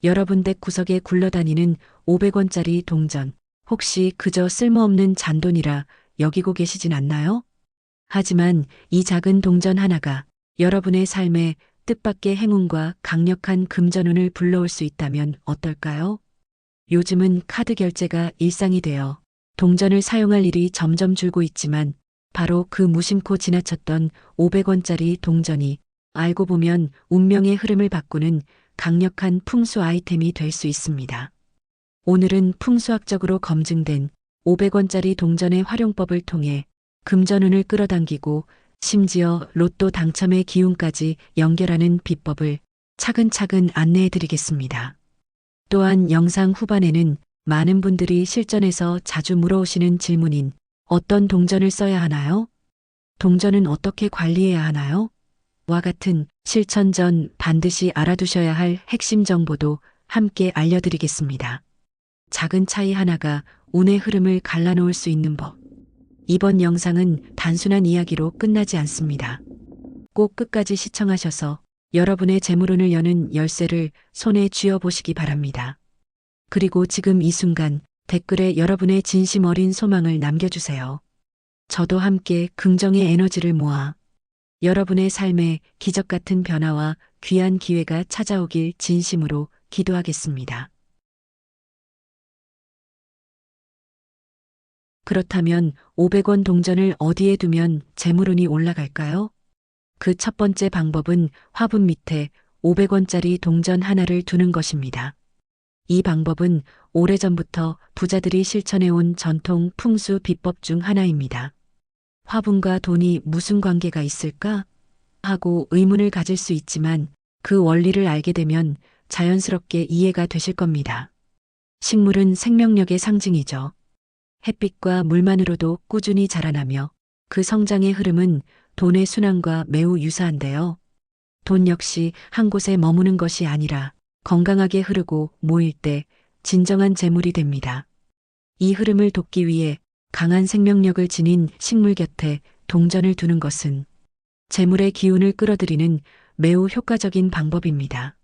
여러분 댁 구석에 굴러다니는 500원짜리 동전. 혹시 그저 쓸모없는 잔돈이라 여기고 계시진 않나요? 하지만 이 작은 동전 하나가 여러분의 삶에 뜻밖의 행운과 강력한 금전운을 불러올 수 있다면 어떨까요? 요즘은 카드 결제가 일상이 되어 동전을 사용할 일이 점점 줄고 있지만 바로 그 무심코 지나쳤던 500원짜리 동전이 알고 보면 운명의 흐름을 바꾸는 강력한 풍수 아이템이 될 수 있습니다. 오늘은 풍수학적으로 검증된 500원짜리 동전의 활용법을 통해 금전운을 끌어당기고 심지어 로또 당첨의 기운까지 연결하는 비법을 차근차근 안내해 드리겠습니다. 또한 영상 후반에는 많은 분들이 실전에서 자주 물어오시는 질문인 어떤 동전을 써야 하나요? 동전은 어떻게 관리해야 하나요? 와 같은 실천 전 반드시 알아두셔야 할 핵심 정보도 함께 알려드리겠습니다. 작은 차이 하나가 운의 흐름을 갈라놓을 수 있는 법. 이번 영상은 단순한 이야기로 끝나지 않습니다. 꼭 끝까지 시청하셔서 여러분의 재물운을 여는 열쇠를 손에 쥐어보시기 바랍니다. 그리고 지금 이 순간 댓글에 여러분의 진심 어린 소망을 남겨주세요. 저도 함께 긍정의 에너지를 모아 여러분의 삶에 기적 같은 변화와 귀한 기회가 찾아오길 진심으로 기도하겠습니다. 그렇다면 500원 동전을 어디에 두면 재물운이 올라갈까요? 그 첫 번째 방법은 화분 밑에 500원짜리 동전 하나를 두는 것입니다. 이 방법은 오래전부터 부자들이 실천해온 전통 풍수 비법 중 하나입니다. 화분과 돈이 무슨 관계가 있을까? 하고 의문을 가질 수 있지만 그 원리를 알게 되면 자연스럽게 이해가 되실 겁니다. 식물은 생명력의 상징이죠. 햇빛과 물만으로도 꾸준히 자라나며 그 성장의 흐름은 돈의 순환과 매우 유사한데요. 돈 역시 한 곳에 머무는 것이 아니라 건강하게 흐르고 모일 때 진정한 재물이 됩니다. 이 흐름을 돕기 위해 강한 생명력을 지닌 식물 곁에 동전을 두는 것은 재물의 기운을 끌어들이는 매우 효과적인 방법입니다.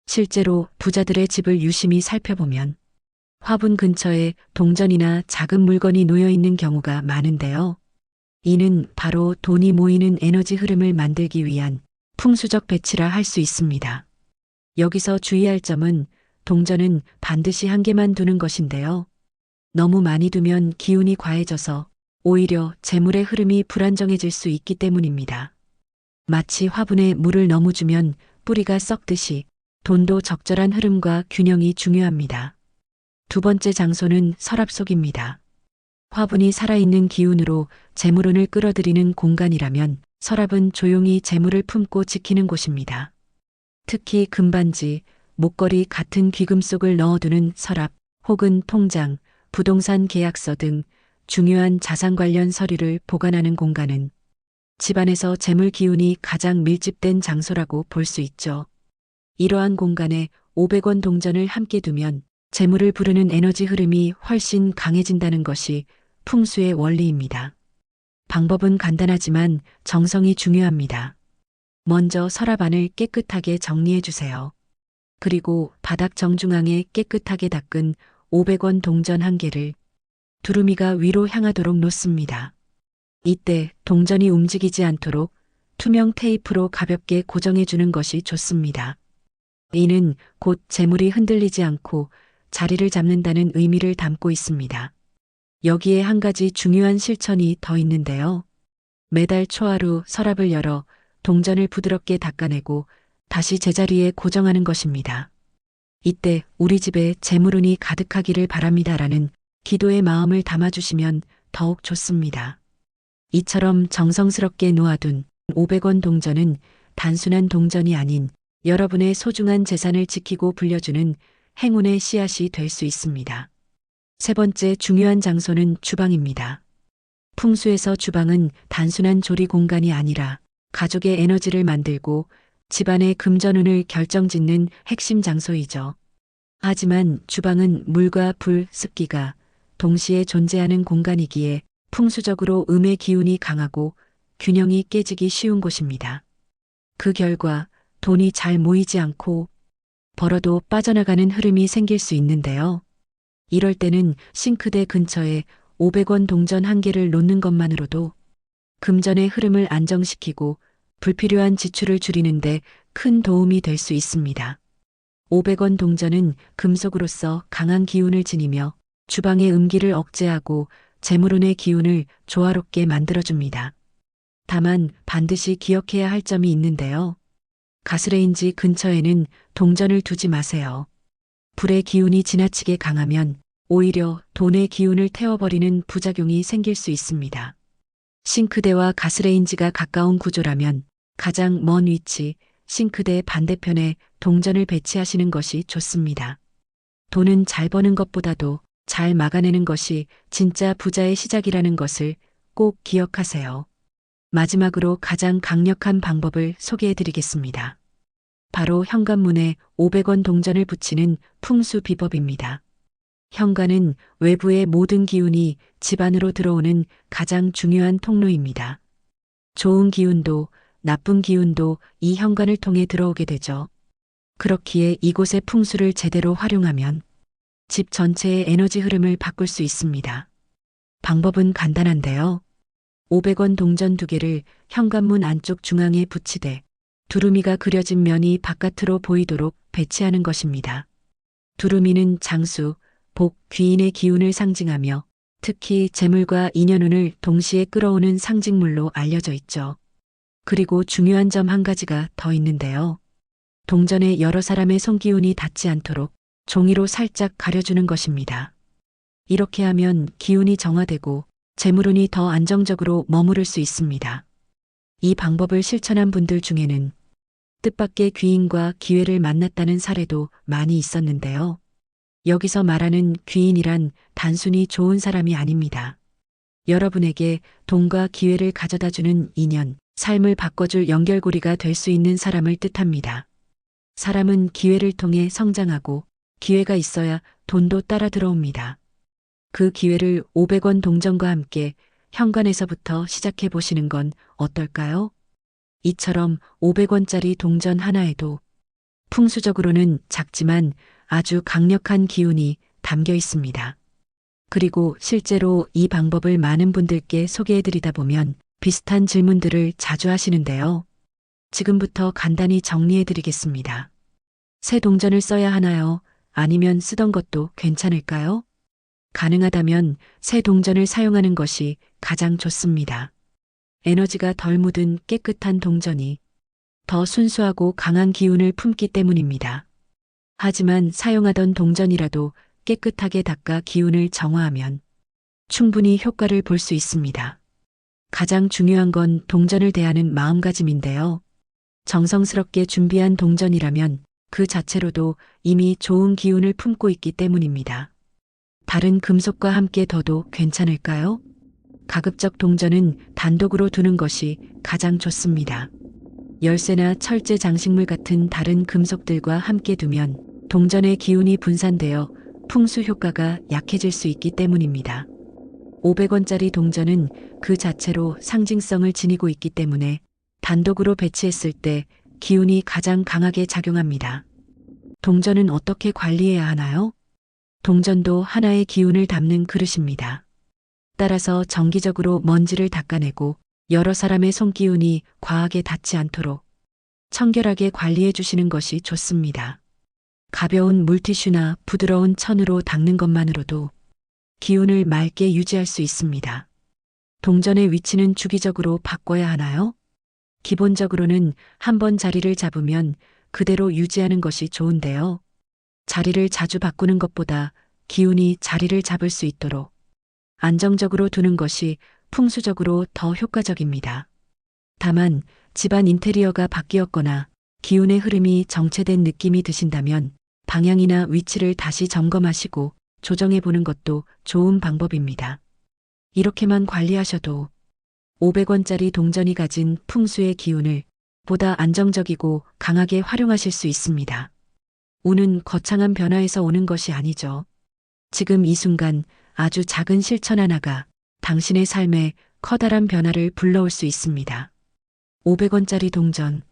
실제로 부자들의 집을 유심히 살펴보면 화분 근처에 동전이나 작은 물건이 놓여 있는 경우가 많은데요. 이는 바로 돈이 모이는 에너지 흐름을 만들기 위한 풍수적 배치라 할 수 있습니다. 여기서 주의할 점은 동전은 반드시 한 개만 두는 것인데요. 너무 많이 두면 기운이 과해져서 오히려 재물의 흐름이 불안정해질 수 있기 때문입니다. 마치 화분에 물을 너무 주면 뿌리가 썩듯이 돈도 적절한 흐름과 균형이 중요합니다. 두 번째 장소는 서랍 속입니다. 화분이 살아있는 기운으로 재물운을 끌어들이는 공간이라면 서랍은 조용히 재물을 품고 지키는 곳입니다. 특히 금반지, 목걸이 같은 귀금 속을 넣어두는 서랍 혹은 통장, 부동산 계약서 등 중요한 자산 관련 서류를 보관하는 공간은 집안에서 재물 기운이 가장 밀집된 장소라고 볼 수 있죠. 이러한 공간에 500원 동전을 함께 두면 재물을 부르는 에너지 흐름이 훨씬 강해진다는 것이 풍수의 원리입니다. 방법은 간단하지만 정성이 중요합니다. 먼저 서랍 안을 깨끗하게 정리해 주세요. 그리고 바닥 정중앙에 깨끗하게 닦은 500원 동전 한 개를 두루미가 위로 향하도록 놓습니다. 이때 동전이 움직이지 않도록 투명 테이프로 가볍게 고정해 주는 것이 좋습니다. 이는 곧 재물이 흔들리지 않고 자리를 잡는다는 의미를 담고 있습니다. 여기에 한 가지 중요한 실천이 더 있는데요. 매달 초하루 서랍을 열어 동전을 부드럽게 닦아내고 다시 제자리에 고정하는 것입니다. 이때 우리 집에 재물운이 가득하기를 바랍니다라는 기도의 마음을 담아주시면 더욱 좋습니다. 이처럼 정성스럽게 놓아둔 500원 동전은 단순한 동전이 아닌 여러분의 소중한 재산을 지키고 불려주는 행운의 씨앗이 될 수 있습니다. 세 번째 중요한 장소는 주방입니다. 풍수에서 주방은 단순한 조리 공간이 아니라 가족의 에너지를 만들고 집안의 금전운을 결정짓는 핵심 장소이죠. 하지만 주방은 물과 불, 습기가 동시에 존재하는 공간이기에 풍수적으로 음의 기운이 강하고 균형이 깨지기 쉬운 곳입니다. 그 결과 돈이 잘 모이지 않고 벌어도 빠져나가는 흐름이 생길 수 있는데요. 이럴 때는 싱크대 근처에 500원 동전 한 개를 놓는 것만으로도 금전의 흐름을 안정시키고 불필요한 지출을 줄이는데 큰 도움이 될 수 있습니다. 500원 동전은 금속으로서 강한 기운을 지니며 주방의 음기를 억제하고 재물운의 기운을 조화롭게 만들어줍니다. 다만 반드시 기억해야 할 점이 있는데요. 가스레인지 근처에는 동전을 두지 마세요. 불의 기운이 지나치게 강하면 오히려 돈의 기운을 태워버리는 부작용이 생길 수 있습니다. 싱크대와 가스레인지가 가까운 구조라면 가장 먼 위치, 싱크대 반대편에 동전을 배치하시는 것이 좋습니다. 돈은 잘 버는 것보다도 잘 막아내는 것이 진짜 부자의 시작이라는 것을 꼭 기억하세요. 마지막으로 가장 강력한 방법을 소개해 드리겠습니다. 바로 현관문에 500원 동전을 붙이는 풍수 비법입니다. 현관은 외부의 모든 기운이 집 안으로 들어오는 가장 중요한 통로입니다. 좋은 기운도 나쁜 기운도 이 현관을 통해 들어오게 되죠. 그렇기에 이곳의 풍수를 제대로 활용하면 집 전체의 에너지 흐름을 바꿀 수 있습니다. 방법은 간단한데요. 500원 동전 2개를 현관문 안쪽 중앙에 붙이되 두루미가 그려진 면이 바깥으로 보이도록 배치하는 것입니다. 두루미는 장수, 복, 귀인의 기운을 상징하며 특히 재물과 인연운을 동시에 끌어오는 상징물로 알려져 있죠. 그리고 중요한 점 한 가지가 더 있는데요. 동전에 여러 사람의 손기운이 닿지 않도록 종이로 살짝 가려주는 것입니다. 이렇게 하면 기운이 정화되고 재물운이 더 안정적으로 머무를 수 있습니다. 이 방법을 실천한 분들 중에는 뜻밖의 귀인과 기회를 만났다는 사례도 많이 있었는데요. 여기서 말하는 귀인이란 단순히 좋은 사람이 아닙니다. 여러분에게 돈과 기회를 가져다주는 인연, 삶을 바꿔줄 연결고리가 될 수 있는 사람을 뜻합니다. 사람은 기회를 통해 성장하고 기회가 있어야 돈도 따라 들어옵니다. 그 기회를 500원 동전과 함께 현관에서부터 시작해 보시는 건 어떨까요? 이처럼 500원짜리 동전 하나에도 풍수적으로는 작지만 아주 강력한 기운이 담겨 있습니다. 그리고 실제로 이 방법을 많은 분들께 소개해 드리다 보면 비슷한 질문들을 자주 하시는데요. 지금부터 간단히 정리해 드리겠습니다. 새 동전을 써야 하나요? 아니면 쓰던 것도 괜찮을까요? 가능하다면 새 동전을 사용하는 것이 가장 좋습니다. 에너지가 덜 묻은 깨끗한 동전이 더 순수하고 강한 기운을 품기 때문입니다. 하지만 사용하던 동전이라도 깨끗하게 닦아 기운을 정화하면 충분히 효과를 볼 수 있습니다. 가장 중요한 건 동전을 대하는 마음가짐인데요. 정성스럽게 준비한 동전이라면 그 자체로도 이미 좋은 기운을 품고 있기 때문입니다. 다른 금속과 함께 둬도 괜찮을까요? 가급적 동전은 단독으로 두는 것이 가장 좋습니다. 열쇠나 철제 장식물 같은 다른 금속들과 함께 두면 동전의 기운이 분산되어 풍수 효과가 약해질 수 있기 때문입니다. 500원짜리 동전은 그 자체로 상징성을 지니고 있기 때문에 단독으로 배치했을 때 기운이 가장 강하게 작용합니다. 동전은 어떻게 관리해야 하나요? 동전도 하나의 기운을 담는 그릇입니다. 따라서 정기적으로 먼지를 닦아내고 여러 사람의 손기운이 과하게 닿지 않도록 청결하게 관리해 주시는 것이 좋습니다. 가벼운 물티슈나 부드러운 천으로 닦는 것만으로도 기운을 맑게 유지할 수 있습니다. 동전의 위치는 주기적으로 바꿔야 하나요? 기본적으로는 한번 자리를 잡으면 그대로 유지하는 것이 좋은데요. 자리를 자주 바꾸는 것보다 기운이 자리를 잡을 수 있도록 안정적으로 두는 것이 풍수적으로 더 효과적입니다. 다만 집안 인테리어가 바뀌었거나 기운의 흐름이 정체된 느낌이 드신다면 방향이나 위치를 다시 점검하시고 조정해 보는 것도 좋은 방법입니다. 이렇게만 관리하셔도 500원짜리 동전이 가진 풍수의 기운을 보다 안정적이고 강하게 활용하실 수 있습니다. 운은 거창한 변화에서 오는 것이 아니죠. 지금 이 순간 아주 작은 실천 하나가 당신의 삶에 커다란 변화를 불러올 수 있습니다. 500원짜리 동전.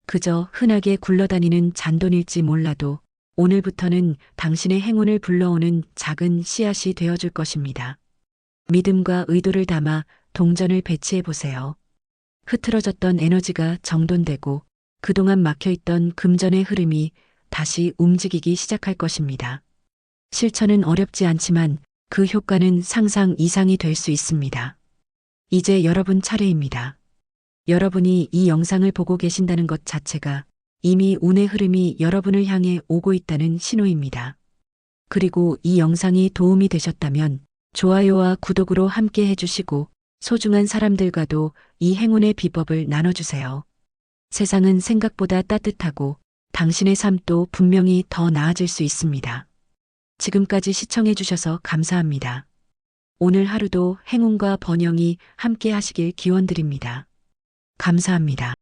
그저 흔하게 굴러다니는 잔돈일지 몰라도 오늘부터는 당신의 행운을 불러오는 작은 씨앗이 되어줄 것입니다. 믿음과 의도를 담아 동전을 배치해 보세요. 흐트러졌던 에너지가 정돈되고 그동안 막혀있던 금전의 흐름이 다시 움직이기 시작할 것입니다. 실천은 어렵지 않지만 그 효과는 상상 이상이 될 수 있습니다. 이제 여러분 차례입니다. 여러분이 이 영상을 보고 계신다는 것 자체가 이미 운의 흐름이 여러분을 향해 오고 있다는 신호입니다. 그리고 이 영상이 도움이 되셨다면 좋아요와 구독으로 함께 해주시고 소중한 사람들과도 이 행운의 비법을 나눠주세요. 세상은 생각보다 따뜻하고 당신의 삶도 분명히 더 나아질 수 있습니다. 지금까지 시청해주셔서 감사합니다. 오늘 하루도 행운과 번영이 함께 하시길 기원드립니다. 감사합니다.